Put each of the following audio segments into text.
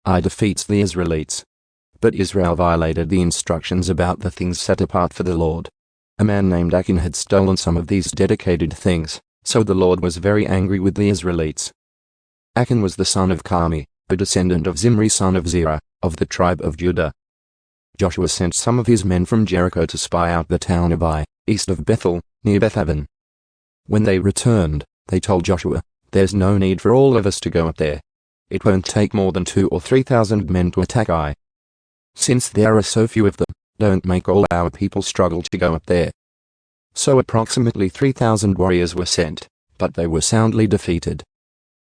Ai defeats the Israelites. But Israel violated the instructions about the things set apart for the Lord. A man named Achan had stolen some of these dedicated things, so the Lord was very angry with the Israelites. Achan was the son of Carmi, a descendant of Zimri son of Zerah, of the tribe of Judah. Joshua sent some of his men from Jericho to spy out the town of Ai, east of Bethel, near Bethaven. When they returned, they told Joshua, "There's no need for all of us to go up there. It won't take more than 2,000 or 3,000 men to attack Ai. Since there are so few of them, don't make all our people struggle to go up there." So approximately 3,000 warriors were sent, but they were soundly defeated.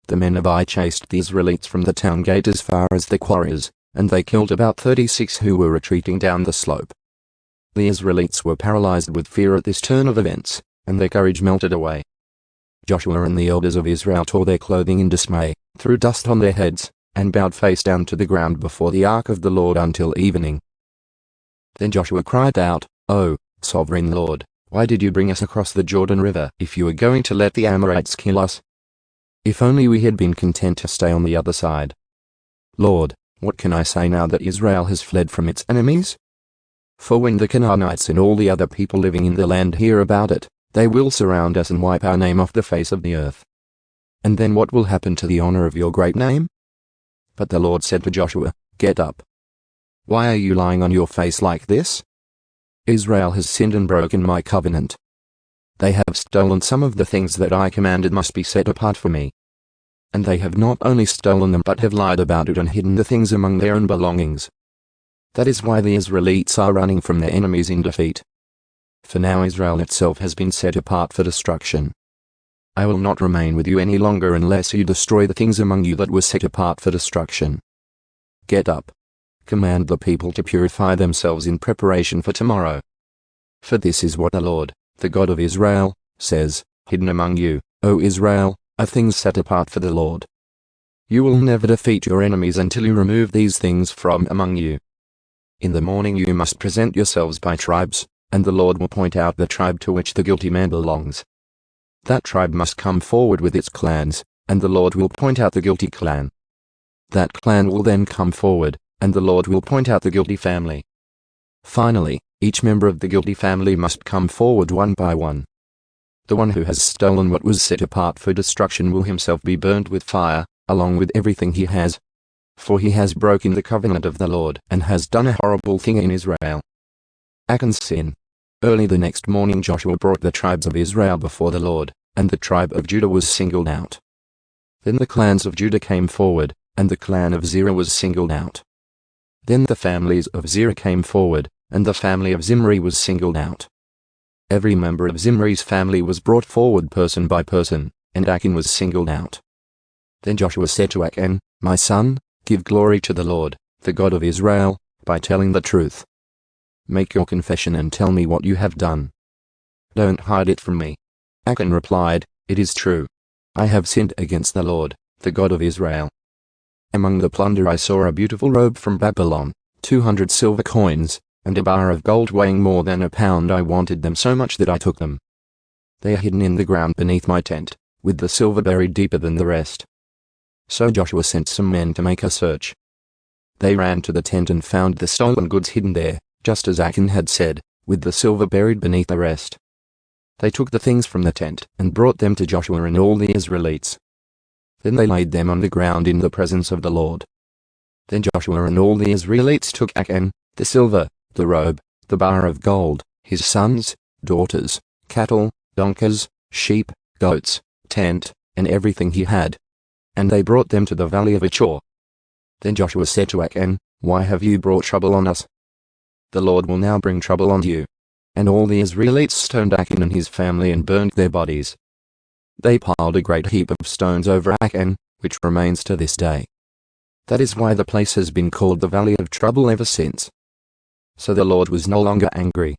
The men of Ai chased the Israelites from the town gate as far as the quarries, and they killed about 36 who were retreating down the slope. The Israelites were paralyzed with fear at this turn of events, and their courage melted away. Joshua and the elders of Israel tore their clothing in dismay, threw dust on their heads, and bowed face down to the ground before the ark of the Lord until evening. Then Joshua cried out, "O, sovereign Lord, why did you bring us across the Jordan River if you were going to let the Amorites kill us? If only we had been content to stay on the other side. Lord, what can I say now that Israel has fled from its enemies? For when the Canaanites and all the other people living in the land hear about it, they will surround us and wipe our name off the face of the earth. And then what will happen to the honor of your great name?" But the Lord said to Joshua, "Get up. Why are you lying on your face like this? Israel has sinned and broken my covenant. They have stolen some of the things that I commanded must be set apart for me. And they have not only stolen them but have lied about it and hidden the things among their own belongings. That is why the Israelites are running from their enemies in defeat. For now Israel itself has been set apart for destruction. I will not remain with you any longer unless you destroy the things among you that were set apart for destruction. Get up. Command the people to purify themselves in preparation for tomorrow. For this is what the Lord, the God of Israel, says, hidden among you, O Israel, are things set apart for the Lord. You will never defeat your enemies until you remove these things from among you. In the morning you must present yourselves by tribes, and the Lord will point out the tribe to which the guilty man belongs. That tribe must come forward with its clans, and the Lord will point out the guilty clan. That clan will then come forward, and the Lord will point out the guilty family. Finally, each member of the guilty family must come forward one by one. The one who has stolen what was set apart for destruction will himself be burned with fire, along with everything he has. For he has broken the covenant of the Lord and has done a horrible thing in Israel. Achan's sin. Early the next morning Joshua brought the tribes of Israel before the Lord, and the tribe of Judah was singled out. Then the clans of Judah came forward, and the clan of Zerah was singled out. Then the families of Zerah came forward, and the family of Zimri was singled out. Every member of Zimri's family was brought forward person by person, and Achan was singled out. Then Joshua said to Achan, "My son, give glory to the Lord, the God of Israel, by telling the truth. Make your confession and tell me what you have done. Don't hide it from me." Achan replied, "It is true. I have sinned against the Lord, the God of Israel. Among the plunder I saw a beautiful robe from Babylon, 200 silver coins, and a bar of gold weighing more than a pound. I wanted them so much that I took them. They are hidden in the ground beneath my tent, with the silver buried deeper than the rest." So Joshua sent some men to make a search. They ran to the tent and found the stolen goods hidden there, just as Achan had said, with the silver buried beneath the rest. They took the things from the tent and brought them to Joshua and all the Israelites. Then they laid them on the ground in the presence of the Lord. Then Joshua and all the Israelites took Achan, the silver, the robe, the bar of gold, his sons, daughters, cattle, donkeys, sheep, goats, tent, and everything he had. And they brought them to the valley of Achor. Then Joshua said to Achan, "Why have you brought trouble on us? The Lord will now bring trouble on you." And all the Israelites stoned Achan and his family and burned their bodies. They piled a great heap of stones over Achan, which remains to this day. That is why the place has been called the Valley of Trouble ever since. So the Lord was no longer angry,